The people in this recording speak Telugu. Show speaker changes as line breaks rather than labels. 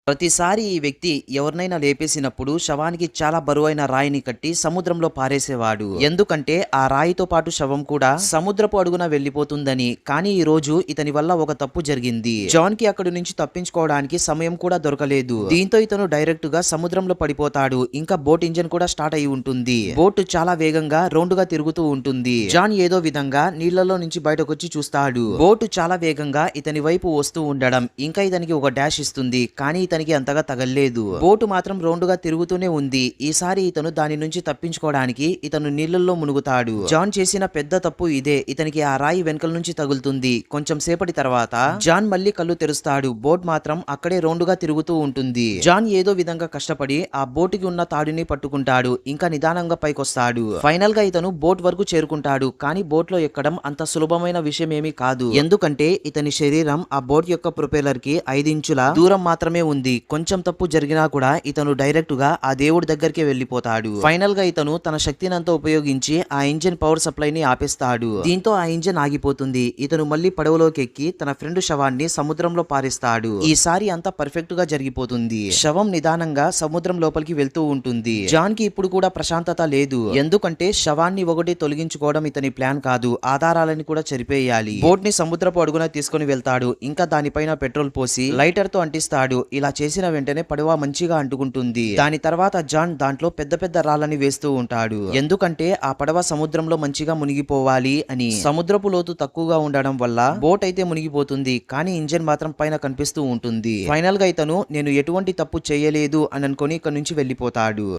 ప్రతిసారి ఈ వ్యక్తి ఎవరినైనా లేపేసినప్పుడు శవానికి చాలా బరువైన రాయిని కట్టి సముద్రంలో పారేసేవాడు. ఎందుకంటే ఆ రాయితో పాటు శవం కూడా సముద్రపు అడుగున వెళ్లిపోతుందని. కానీ ఈ రోజు ఇతని వల్ల ఒక తప్పు జరిగింది. జాన్ కి అక్కడి నుంచి తప్పించుకోవడానికి సమయం కూడా దొరకలేదు. దీంతో ఇతను డైరెక్ట్ గా సముద్రంలో పడిపోతాడు. ఇంకా బోట్ ఇంజన్ కూడా స్టార్ట్ అయి ఉంటుంది. బోట్ చాలా వేగంగా రౌండ్ గా తిరుగుతూ ఉంటుంది. జాన్ ఏదో విధంగా నీళ్లలో నుంచి బయటకొచ్చి చూస్తాడు. బోట్ చాలా వేగంగా ఇతని వైపు వస్తూ ఉండడం ఇంకా ఇతనికి ఒక డాష్ ఇస్తుంది. కానీ ఇతనికి అంతగా తగల్లేదు. బోటు మాత్రం రౌండ్ గా తిరుగుతూనే ఉంది. ఈసారి ఇతను దాని నుంచి తప్పించుకోవడానికి ఇతను నీళ్లలో మునుగుతాడు. జాన్ చేసిన పెద్ద తప్పు ఇదే. ఇతనికి ఆ రాయి వెనకల నుంచి తగులుతుంది. కొంచెం సేపటి తర్వాత జాన్ మళ్ళీ కళ్ళు తెరుస్తాడు. బోట్ మాత్రం అక్కడే రౌండ్ గా తిరుగుతూ ఉంటుంది. జాన్ ఏదో విధంగా కష్టపడి ఆ బోటుకి ఉన్న తాడుని పట్టుకుంటాడు. ఇంకా నిదానంగా పైకొస్తాడు. ఫైనల్ గా ఇతను బోట్ వరకు చేరుకుంటాడు. కానీ బోట్ లో ఎక్కడం అంత సులభమైన విషయం ఏమీ కాదు. ఎందుకంటే ఇతని శరీరం ఆ బోట్ యొక్క ప్రొపెల్లర్ కి 5 ఇంచుల దూరం మాత్రమే ఉంది. కొంచెం తప్పు జరిగినా కూడా ఇతను డైరెక్ట్ గా ఆ దేవుడి దగ్గరికి వెళ్లిపోతాడు. ఫైనల్ గా ఇతను తన శక్తినంతా ఉపయోగించి ఆ ఇంజిన్ పవర్ సప్లై ని ఆపేస్తాడు. దీంతో ఆ ఇంజిన్ ఆగిపోతుంది. ఇతను మళ్ళీ పడవలోకి ఎక్కి తన ఫ్రెండ్ శవాన్ని సముద్రంలో పారిస్తాడు. ఈసారి అంతా పర్ఫెక్ట్ గా జరిగిపోతుంది. శవం నిదానంగా సముద్రం లోపలికి వెళ్తూ ఉంటుంది. జాన్ కి ఇప్పుడు కూడా ప్రశాంతత లేదు. ఎందుకంటే శవాన్ని ఒకటి తొలగించుకోవడం ఇతని ప్లాన్ కాదు. ఆధారాలని కూడా చెరిపేయాలి. బోట్ ని సముద్రపు అడుగున తీసుకుని వెళ్తాడు. ఇంకా దానిపైన పెట్రోల్ పోసి లైటర్ తో అంటిస్తాడు. ఇలా చేసిన వెంటనే పడవ మంచిగా అంటుకుంటుంది. దాని తర్వాత జాన్ దాంట్లో పెద్ద పెద్ద రాళ్ళని వేస్తూ ఉంటాడు. ఎందుకంటే ఆ పడవ సముద్రంలో మంచిగా మునిగిపోవాలి అని. సముద్రపు లోతు తక్కువగా ఉండడం వల్ల బోట్ అయితే మునిగిపోతుంది. కానీ ఇంజన్ మాత్రం పైన కనిపిస్తూ ఉంటుంది. ఫైనల్ గా ఇతను నేను ఎటువంటి తప్పు చేయలేదు అని అనుకొని ఇక్కడ నుంచి వెళ్లిపోతాడు.